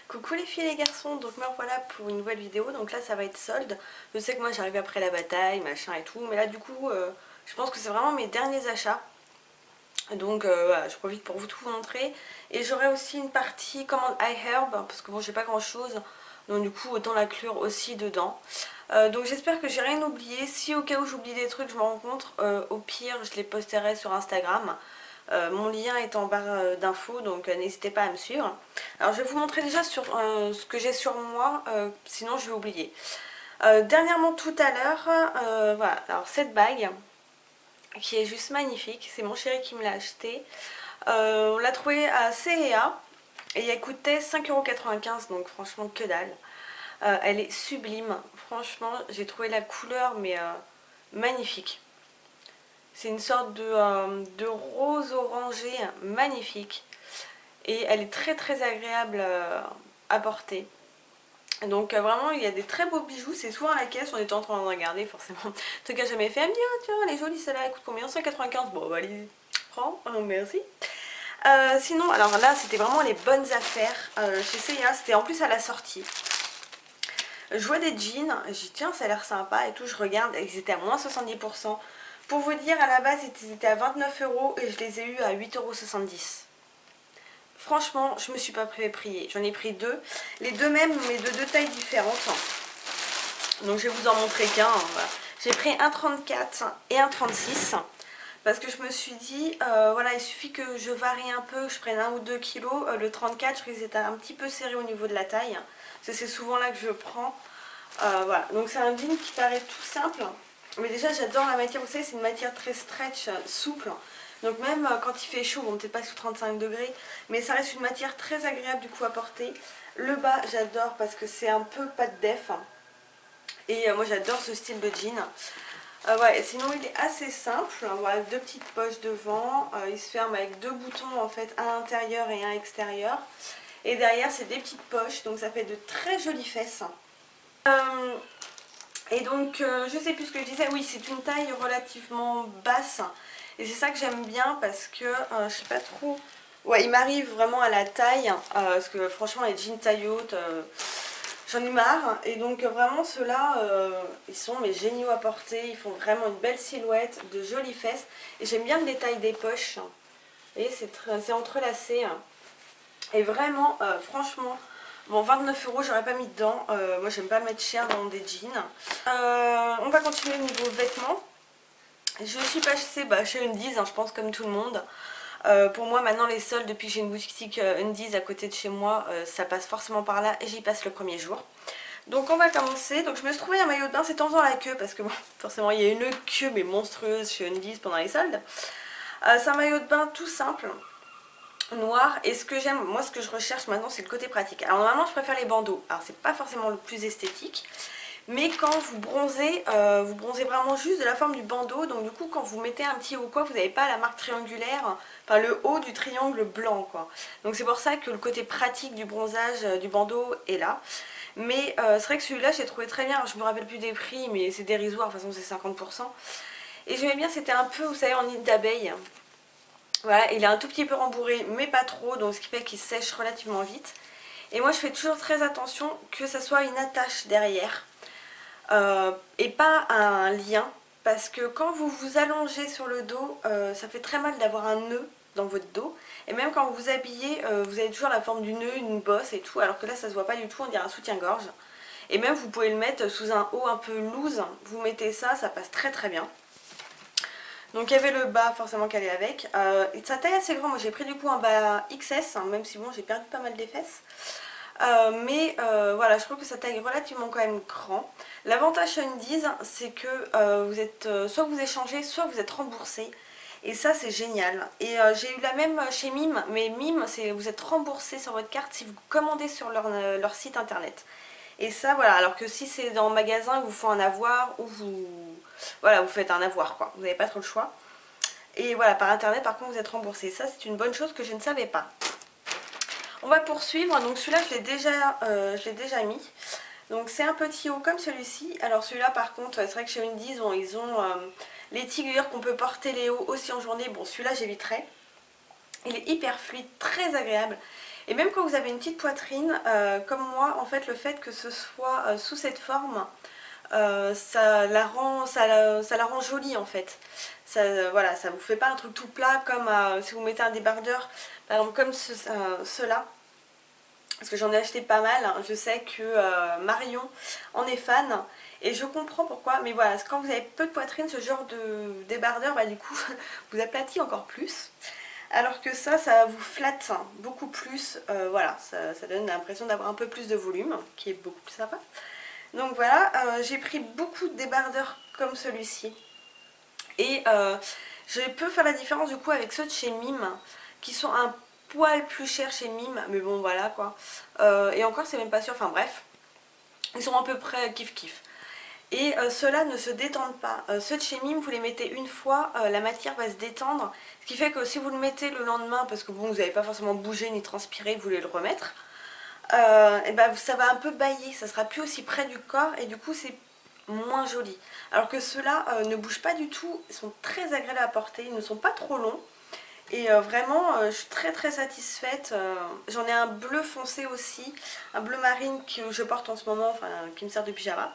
Coucou les filles et les garçons, donc me revoilà pour une nouvelle vidéo. Donc là ça va être solde. Je sais que moi j'arrive après la bataille, machin et tout, mais là du coup je pense que c'est vraiment mes derniers achats. Donc voilà, je profite pour tout vous montrer. Et j'aurai aussi une partie commande iHerb, parce que bon j'ai pas grand chose, donc du coup autant l'inclure aussi dedans. Donc j'espère que j'ai rien oublié. Si au cas où j'oublie des trucs, je me rends compte, au pire je les posterai sur Instagram. Mon lien est en barre d'infos, donc n'hésitez pas à me suivre. Alors je vais vous montrer déjà sur ce que j'ai sur moi, sinon je vais oublier. Dernièrement tout à l'heure, voilà, alors cette bague qui est juste magnifique, c'est mon chéri qui me l'a acheté. On l'a trouvée à C&A et elle coûtait 5,95 €, donc franchement que dalle. Elle est sublime, franchement j'ai trouvé la couleur mais magnifique. C'est une sorte de rose orangé magnifique. Et elle est très très agréable à porter. Donc vraiment il y a des très beaux bijoux. C'est souvent à la caisse, on était en train de regarder forcément. En tout cas jamais fait. Elle me dit ah, tiens elle est jolie celle-là, elle coûte combien? 195. Bon bah allez, prends, merci. Sinon alors là c'était vraiment les bonnes affaires chez C&A. C'était en plus à la sortie. Je vois des jeans, je dis tiens ça a l'air sympa et tout, je regarde, ils étaient à moins 70%. Pour vous dire, à la base ils étaient à 29 € et je les ai eus à 8,70 €. Franchement, je me suis pas fait prier. J'en ai pris deux. Les deux mêmes, mais de deux tailles différentes. Donc je vais vous en montrer qu'un. Voilà. J'ai pris un 34 et un 36. Parce que je me suis dit, voilà, il suffit que je varie un peu, que je prenne 1 ou 2 kilos. Le 34, je risque d'être un petit peu serré au niveau de la taille. Parce que c'est souvent là que je prends. Voilà. Donc c'est un jean qui paraît tout simple. Mais déjà, j'adore la matière. Vous savez, c'est une matière très stretch, souple. Donc même quand il fait chaud, bon peut-être pas sous 35 degrés, mais ça reste une matière très agréable du coup à porter. Le bas j'adore parce que c'est un peu pâte def. Et moi j'adore ce style de jean. Ouais, sinon il est assez simple, voilà, deux petites poches devant, il se ferme avec deux boutons en fait, un intérieur et un extérieur. Et derrière c'est des petites poches, donc ça fait de très jolies fesses. Et donc je sais plus ce que je disais, oui c'est une taille relativement basse. Et c'est ça que j'aime bien parce que je sais pas trop. Ouais, il m'arrive vraiment à la taille. Parce que franchement, les jeans taille haute, j'en ai marre. Et donc vraiment ceux-là, ils sont mais géniaux à porter. Ils font vraiment une belle silhouette, de jolies fesses. Et j'aime bien le détail des poches. Vous voyez, c'est entrelacé. Et vraiment, franchement, bon 29 €, j'aurais pas mis dedans. Moi j'aime pas mettre cher dans des jeans. On va continuer au niveau vêtements. Je suis passée chez Undies, hein, je pense comme tout le monde. Pour moi maintenant les soldes, depuis que j'ai une boutique Undies à côté de chez moi, ça passe forcément par là et j'y passe le premier jour. Donc on va commencer. Donc je me suis trouvé un maillot de bain, c'était en faisant la queue parce que bon, forcément il y a une queue mais monstrueuse chez Undies pendant les soldes. C'est un maillot de bain tout simple, noir, et ce que j'aime, moi ce que je recherche maintenant c'est le côté pratique. Alors normalement je préfère les bandeaux, alors c'est pas forcément le plus esthétique. Mais quand vous bronzez vraiment juste de la forme du bandeau. Donc du coup quand vous mettez un petit haut quoi, vous n'avez pas la marque triangulaire, enfin le haut du triangle blanc quoi. Donc c'est pour ça que le côté pratique du bronzage du bandeau est là. Mais c'est vrai que celui-là j'ai trouvé très bien. Je me rappelle plus des prix mais c'est dérisoire, de toute façon c'est 50%. Et j'aimais bien, c'était un peu, vous savez, en nid d'abeille. Voilà, il est un tout petit peu rembourré mais pas trop, donc ce qui fait qu'il sèche relativement vite. Et moi je fais toujours très attention que ça soit une attache derrière. Et pas un lien, parce que quand vous vous allongez sur le dos, ça fait très mal d'avoir un nœud dans votre dos. Et même quand vous vous habillez, vous avez toujours la forme du nœud, une bosse et tout, alors que là ça se voit pas du tout, on dirait un soutien-gorge. Et même vous pouvez le mettre sous un haut un peu loose, vous mettez ça, ça passe très très bien. Donc il y avait le bas forcément qu'elle est avec. Et sa taille assez grand, moi j'ai pris du coup un bas XS, hein, même si bon j'ai perdu pas mal des fesses. Voilà, je trouve que ça taille relativement quand même grand. L'avantage chez Undies, c'est que vous êtes soit vous échangez, soit vous êtes remboursé. Et ça c'est génial. Et j'ai eu la même chez Mime, mais Mime, vous êtes remboursé sur votre carte si vous commandez sur leur site internet. Et ça voilà, alors que si c'est dans le magasin, ils vous font un avoir ou voilà, vous faites un avoir quoi. Vous n'avez pas trop le choix. Et voilà, par internet par contre vous êtes remboursé. Ça c'est une bonne chose que je ne savais pas. On va poursuivre, donc celui-là je l'ai déjà mis. Donc c'est un petit haut comme celui-ci. Alors celui-là par contre, c'est vrai que chez Undies, bon, ils ont les tigres qu'on peut porter les hauts aussi en journée. Bon celui-là j'éviterai. Il est hyper fluide, très agréable. Et même quand vous avez une petite poitrine, comme moi, en fait le fait que ce soit sous cette forme, ça la rend jolie en fait. Ça, voilà, ça vous fait pas un truc tout plat comme si vous mettez un débardeur, par exemple comme ceux-là. Parce que j'en ai acheté pas mal, hein. Je sais que Marion en est fan et je comprends pourquoi. Mais voilà, quand vous avez peu de poitrine, ce genre de débardeur, bah, du coup, vous aplatit encore plus. Alors que ça vous flatte beaucoup plus. Voilà, ça donne l'impression d'avoir un peu plus de volume, qui est beaucoup plus sympa. Donc voilà, j'ai pris beaucoup de débardeurs comme celui-ci. Et je peux faire la différence du coup avec ceux de chez Mime, qui sont un poil plus chers chez Mime, mais bon voilà quoi. Et encore c'est même pas sûr, enfin bref. Ils sont à peu près kiff kiff. Et ceux-là ne se détendent pas. Ceux de chez Mime, vous les mettez une fois, la matière va se détendre. Ce qui fait que si vous le mettez le lendemain, parce que bon, vous n'avez pas forcément bougé ni transpiré, vous voulez le remettre, et ben, ça va un peu bailler, ça sera plus aussi près du corps et du coup c'est moins joli. Alors que ceux-là ne bougent pas du tout, ils sont très agréables à porter, ils ne sont pas trop longs. Et vraiment, je suis très très satisfaite. J'en ai un bleu foncé aussi, un bleu marine que je porte en ce moment, enfin qui me sert de pyjama.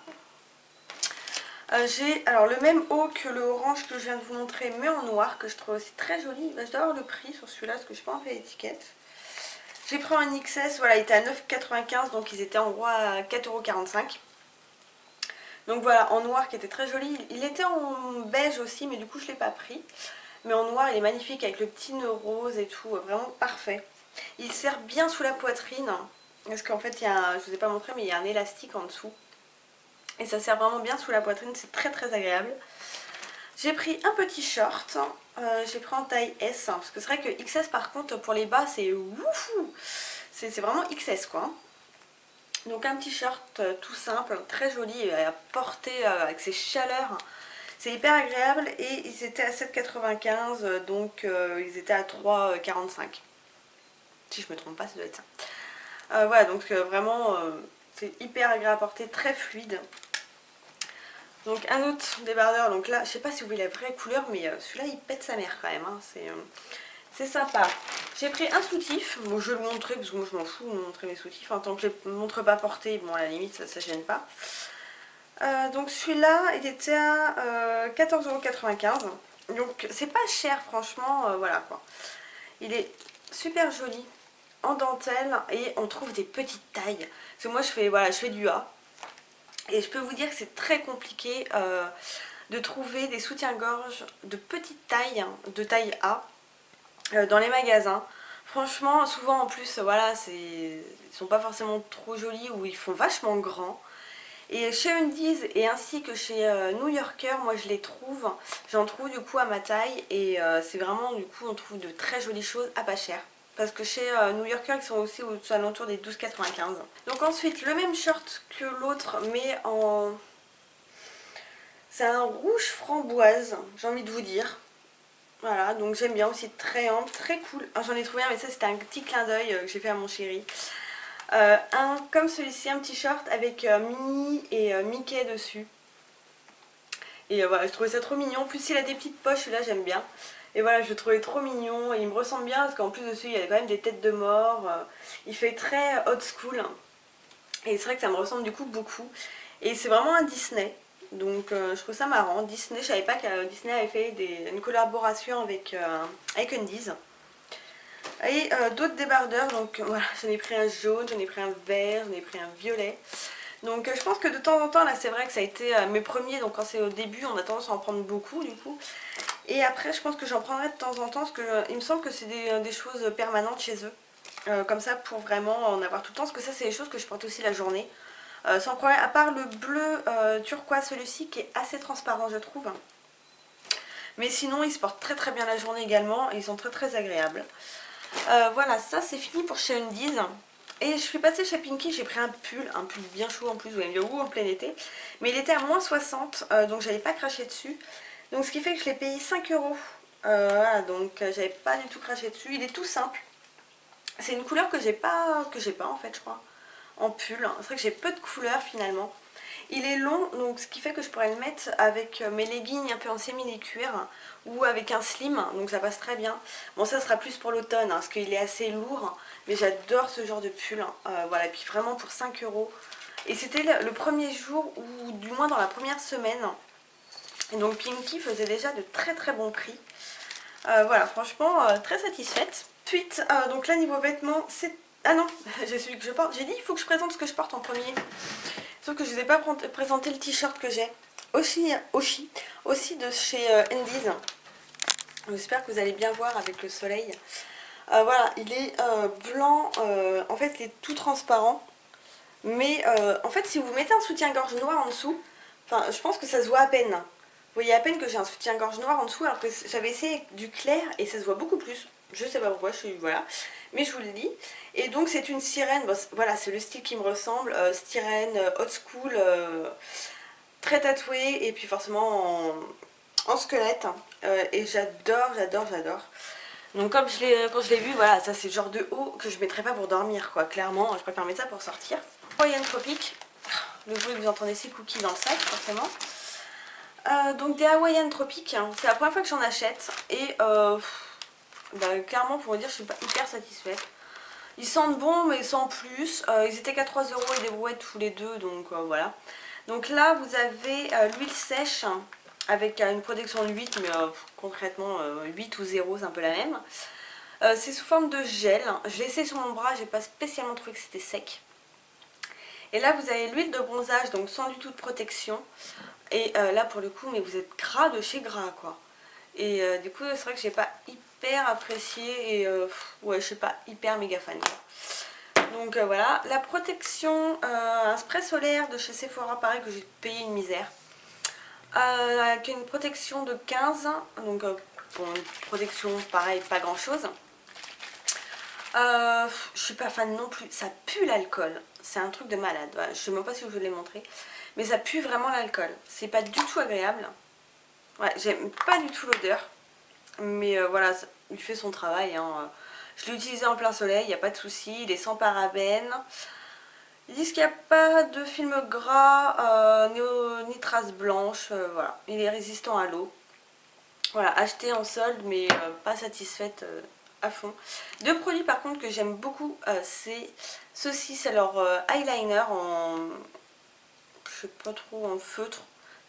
J'ai alors le même haut que le orange que je viens de vous montrer, mais en noir, que je trouve aussi très joli. Je dois avoir le prix sur celui-là, parce que je n'ai pas en fait l'étiquette. J'ai pris un XS, voilà, il était à 9,95 €, donc ils étaient en gros à 4,45 €. Donc voilà, en noir qui était très joli. Il était en beige aussi, mais du coup je ne l'ai pas pris. Mais en noir, il est magnifique avec le petit nœud rose et tout, vraiment parfait. Il sert bien sous la poitrine, parce qu'en fait, je ne vous ai pas montré, mais il y a un élastique en dessous. Et ça sert vraiment bien sous la poitrine, c'est très très agréable. J'ai pris un petit short, j'ai pris en taille S, hein, parce que c'est vrai que XS par contre pour les bas c'est oufou, c'est vraiment XS quoi. Donc un petit short tout simple, très joli à porter avec ses chaleurs, c'est hyper agréable et ils étaient à 7,95 €, donc ils étaient à 3,45 €. Si je me trompe pas, ça doit être ça. Voilà, donc vraiment c'est hyper agréable à porter, très fluide. Donc un autre débardeur, donc là je sais pas si vous voyez la vraie couleur, mais celui-là il pète sa mère quand même, hein. C'est sympa. J'ai pris un soutif, bon je vais le montrer parce que moi je m'en fous de montrer mes soutifs, hein. Tant que je ne les montre pas portés, bon à la limite ça gêne pas. Donc celui-là il était à 14,95 €, donc c'est pas cher franchement, voilà quoi. Il est super joli, en dentelle et on trouve des petites tailles. Parce que moi je fais du A. Et je peux vous dire que c'est très compliqué de trouver des soutiens-gorge de petite taille, de taille A, dans les magasins. Franchement, souvent en plus, voilà, ils sont pas forcément trop jolis ou ils font vachement grands. Et chez Undies et ainsi que chez New Yorker, moi je les trouve, j'en trouve du coup à ma taille et c'est vraiment du coup on trouve de très jolies choses à pas cher. Parce que chez New Yorker ils sont aussi aux alentours des 12,95 €. Donc ensuite le même short que l'autre mais en... c'est un rouge framboise, j'ai envie de vous dire. Voilà, donc j'aime bien aussi, très ample, très cool. J'en ai trouvé un mais ça c'était un petit clin d'œil que j'ai fait à mon chéri. Un comme celui-ci, un petit short avec Minnie et Mickey dessus. Et voilà, je trouvais ça trop mignon. En plus, il a des petites poches, là j'aime bien. Et voilà, je le trouvais trop mignon. Et il me ressemble bien parce qu'en plus dessus, il y a quand même des têtes de mort. Il fait très old school. Et c'est vrai que ça me ressemble du coup beaucoup. Et c'est vraiment un Disney. Donc je trouve ça marrant. Disney, je savais pas que Disney avait fait une collaboration avec Undies. Et d'autres débardeurs, donc voilà, j'en ai pris un jaune, j'en ai pris un vert, j'en ai pris un violet. Donc je pense que de temps en temps, là c'est vrai que ça a été mes premiers, donc quand c'est au début on a tendance à en prendre beaucoup du coup. Et après je pense que j'en prendrai de temps en temps, parce que il me semble que c'est des choses permanentes chez eux. Comme ça pour vraiment en avoir tout le temps, parce que ça c'est des choses que je porte aussi la journée. Sans problème, à part le bleu turquoise, celui-ci qui est assez transparent je trouve. Mais sinon ils se portent très très bien la journée également, et ils sont très très agréables. Voilà, ça c'est fini pour chez Undies. Et je suis passée chez Pinky, j'ai pris un pull bien chaud en plus, vous allez me dire, en plein été. Mais il était à moins 60, donc j'avais pas craché dessus. Donc ce qui fait que je l'ai payé 5 €. Voilà, donc j'avais pas du tout craché dessus. Il est tout simple. C'est une couleur que j'ai pas en fait, je crois, en pull. C'est vrai que j'ai peu de couleurs finalement. Il est long, donc ce qui fait que je pourrais le mettre avec mes leggings un peu en sémili-cuir ou avec un slim, donc ça passe très bien. Bon, ça sera plus pour l'automne, parce qu'il est assez lourd, mais j'adore ce genre de pull. Voilà, et puis vraiment pour 5 €. Et c'était le premier jour, ou du moins dans la première semaine. Et donc Pinky faisait déjà de très très bons prix. Voilà, franchement, très satisfaite. Ensuite, donc là niveau vêtements, c'est... Ah non, j'ai celui que je porte. J'ai dit il faut que je présente ce que je porte en premier. Sauf que je ne vous ai pas présenté le t-shirt que j'ai. Aussi de chez Endies. J'espère que vous allez bien voir avec le soleil. Voilà, il est blanc. En fait, il est tout transparent. Mais en fait, si vous mettez un soutien-gorge noir en dessous, enfin, je pense que ça se voit à peine. Vous voyez à peine que j'ai un soutien-gorge noir en dessous, alors que j'avais essayé avec du clair et ça se voit beaucoup plus. Je sais pas pourquoi, voilà. Mais je vous le dis. Et donc c'est une sirène, bon, voilà, c'est le style qui me ressemble. Sirène, old school, très tatouée et puis forcément en squelette. Et j'adore. Donc comme quand je l'ai vu, voilà, ça c'est le genre de haut que je mettrais pas pour dormir, quoi. Clairement, je préfère mettre ça pour sortir. Hawaiian Tropic, le bruit que vous entendez, c'est Cookie dans le sac, forcément. Donc des Hawaiian Tropic, hein. C'est la première fois que j'en achète et clairement pour vous dire je suis pas hyper satisfaite. Ils sentent bon mais sans plus, ils étaient qu'à 3 € et des brouettes tous les deux, donc voilà. Donc là vous avez l'huile sèche avec une protection de 8 mais concrètement 8 ou 0 c'est un peu la même. C'est sous forme de gel, je l'ai essayé sur mon bras, j'ai pas spécialement trouvé que c'était sec. Et là vous avez l'huile de bronzage donc sans du tout de protection. Et là pour le coup, mais vous êtes gras de chez gras quoi. Et du coup c'est vrai que j'ai pas hyper apprécié et ouais je suis pas hyper méga fan quoi. Donc voilà, la protection, un spray solaire de chez Sephora pareil que j'ai payé une misère. Avec une protection de 15, donc bon une protection pareil pas grand chose. Je suis pas fan non plus, ça pue l'alcool, c'est un truc de malade, voilà. Je sais même pas si je vous l'ai montré. Mais ça pue vraiment l'alcool. C'est pas du tout agréable. Ouais, j'aime pas du tout l'odeur. Mais voilà, il fait son travail. Hein. Je l'ai utilisé en plein soleil, il n'y a pas de souci. Il est sans parabènes. Ils disent qu'il n'y a pas de film gras, ni traces blanches. Voilà, il est résistant à l'eau. Voilà, acheté en solde, mais pas satisfaite à fond. Deux produits par contre que j'aime beaucoup, c'est ceux-ci, c'est leur eyeliner en... je sais pas trop en feutre,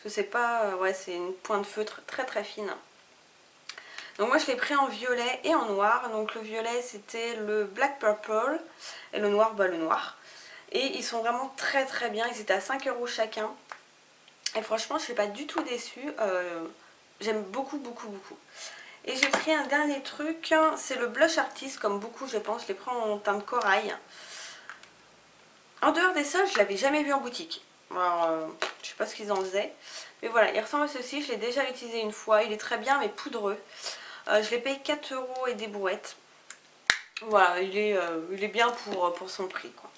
je sais pas, ouais c'est une pointe feutre très très fine. Donc moi je l'ai pris en violet et en noir, donc le violet c'était le Black Purple et le noir le noir. Et ils sont vraiment très très bien, ils étaient à 5 € chacun. Et franchement je suis pas du tout déçue, j'aime beaucoup. Et j'ai pris un dernier truc, c'est le Blush Artist comme beaucoup je pense, je l'ai pris en teint de corail. En dehors des sols je l'avais jamais vu en boutique. Alors, je sais pas ce qu'ils en faisaient. Mais voilà, il ressemble à ceci. Je l'ai déjà utilisé une fois. Il est très bien mais poudreux. Je l'ai payé 4 € et des brouettes. Voilà, il est bien pour son prix, quoi.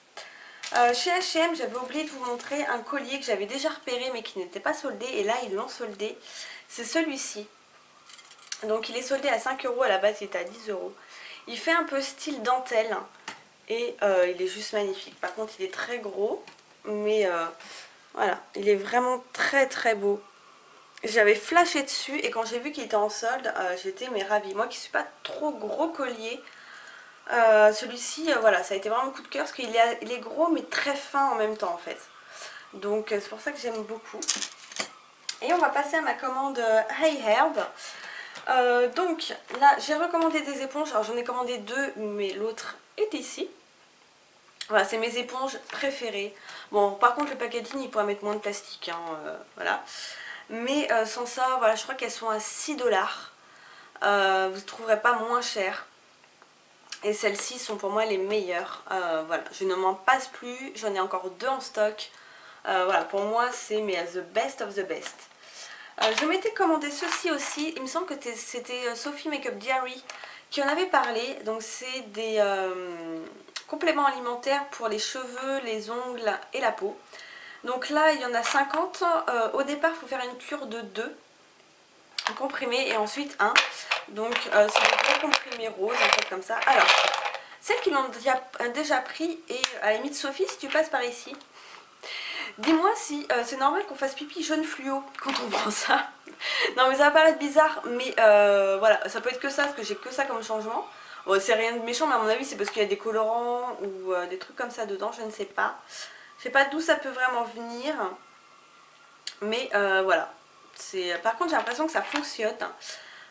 Chez H&M, j'avais oublié de vous montrer un collier que j'avais déjà repéré mais qui n'était pas soldé. Et là, ils l'ont soldé. C'est celui-ci. Donc il est soldé à 5 €. À la base, il était à 10 €. Il fait un peu style dentelle. Et il est juste magnifique. Par contre, il est très gros. Mais... voilà, il est vraiment très très beau. J'avais flashé dessus et quand j'ai vu qu'il était en solde, j'étais mais ravie. Moi qui suis pas trop gros collier, celui-ci, voilà, ça a été vraiment un coup de cœur parce qu'il est gros mais très fin en même temps en fait. Donc c'est pour ça que j'aime beaucoup. Et on va passer à ma commande Hey Herb. Donc là, j'ai recommandé des éponges. Alors j'en ai commandé deux, mais l'autre est ici. Voilà, c'est mes éponges préférées. Bon, par contre, le packaging, il pourrait mettre moins de plastique, hein, voilà. Mais sans ça, voilà, je crois qu'elles sont à 6 $. Vous ne trouverez pas moins cher. Et celles-ci sont pour moi les meilleures. Voilà, je ne m'en passe plus. J'en ai encore deux en stock. Voilà, pour moi, c'est the best of the best. Je m'étais commandé ceci aussi. Il me semble que c'était Sophie Makeup Diary qui en avait parlé. Donc, c'est des... compléments alimentaires pour les cheveux, les ongles et la peau. Donc là il y en a 50. Au départ il faut faire une cure de 2 comprimés et ensuite 1. Donc c'est des gros comprimés roses, un peu comme ça. Alors, celles qui l'ont déjà pris, et à la limite Sophie si tu passes par ici, Dis-moi si c'est normal qu'on fasse pipi jaune fluo quand on prend ça. Non mais ça va paraître bizarre, mais voilà, ça peut être que ça, parce que j'ai que ça comme changement. Bon, c'est rien de méchant, mais à mon avis c'est parce qu'il y a des colorants ou des trucs comme ça dedans, je ne sais pas. Je sais pas d'où ça peut vraiment venir, mais voilà. Par contre j'ai l'impression que ça fonctionne,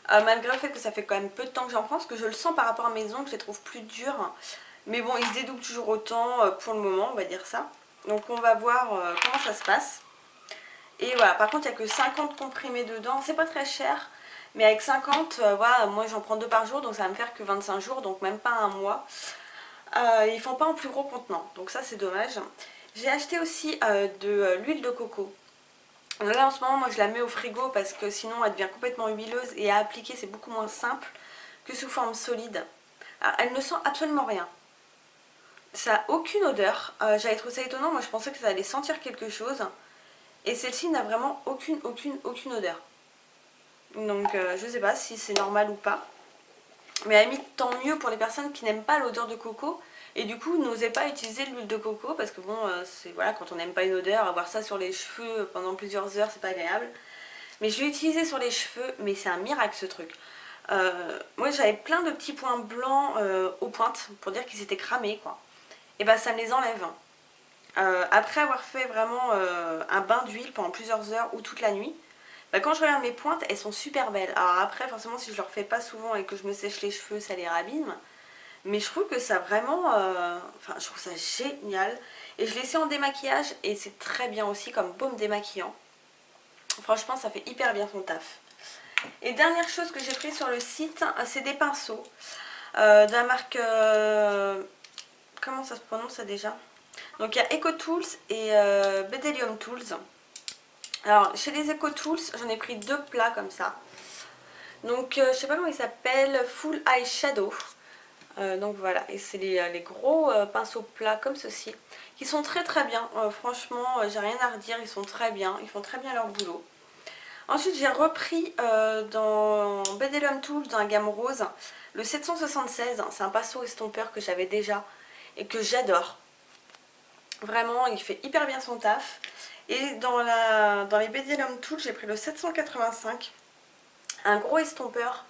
malgré le fait que ça fait quand même peu de temps que j'en prends, parce que je le sens par rapport à mes ongles, je les trouve plus durs. Mais bon, ils se dédoublent toujours autant pour le moment, on va dire ça. Donc on va voir comment ça se passe. Et voilà, par contre il n'y a que 50 comprimés dedans, c'est pas très cher. Mais avec 50, voilà, moi j'en prends 2 par jour, donc ça va me faire que 25 jours, donc même pas un mois. Ils font pas en plus gros contenant, donc ça c'est dommage. J'ai acheté aussi de l'huile de coco. Là en ce moment moi je la mets au frigo parce que sinon elle devient complètement huileuse et à appliquer c'est beaucoup moins simple que sous forme solide. Alors, elle ne sent absolument rien. Ça n'a aucune odeur. J'avais trouvé ça étonnant, moi je pensais que ça allait sentir quelque chose. Et celle-ci n'a vraiment aucune odeur. Donc je sais pas si c'est normal ou pas. Mais à la limite tant mieux pour les personnes qui n'aiment pas l'odeur de coco. Et du coup n'osez pas utiliser l'huile de coco parce que bon c'est voilà, quand on n'aime pas une odeur, avoir ça sur les cheveux pendant plusieurs heures c'est pas agréable. Mais je l'ai utilisé sur les cheveux, mais c'est un miracle ce truc. Moi j'avais plein de petits points blancs aux pointes pour dire qu'ils étaient cramés quoi. Et bah ça me les enlève. Après avoir fait vraiment un bain d'huile pendant plusieurs heures ou toute la nuit, bah quand je regarde mes pointes elles sont super belles. Alors après forcément si je le refais pas souvent et que je me sèche les cheveux ça les rabîme. Mais je trouve que ça vraiment, enfin je trouve ça génial. Et je l'ai essayé en démaquillage et c'est très bien aussi comme baume démaquillant. Franchement ça fait hyper bien son taf. Et dernière chose que j'ai pris sur le site, c'est des pinceaux de la marque, comment ça se prononce ça déjà? Donc il y a EcoTools et Bedelium Tools. Alors chez les EcoTools j'en ai pris 2 plats comme ça. Donc je sais pas comment ils s'appellent, Full Eye Shadow. Donc voilà, et c'est les gros pinceaux plats comme ceci qui sont très très bien. Franchement j'ai rien à redire, ils sont très bien, ils font très bien leur boulot. Ensuite j'ai repris dans Bedelium Tools dans la gamme rose le 776, c'est un pinceau estompeur que j'avais déjà et que j'adore. Vraiment il fait hyper bien son taf. Et dans les Bedelium Tools j'ai pris le 785, un gros estompeur.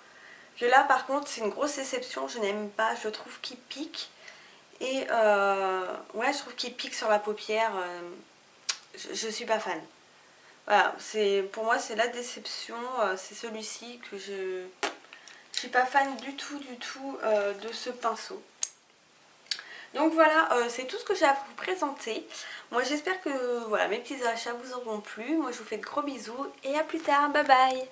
Que là par contre c'est une grosse déception, je n'aime pas, je trouve qu'il pique. Et ouais je trouve qu'il pique sur la paupière, je suis pas fan. Voilà, pour moi c'est la déception, c'est celui-ci que je suis pas fan du tout de ce pinceau. Donc voilà, c'est tout ce que j'ai à vous présenter. Moi j'espère que voilà, mes petits achats vous auront plu. Moi je vous fais de gros bisous et à plus tard, bye bye.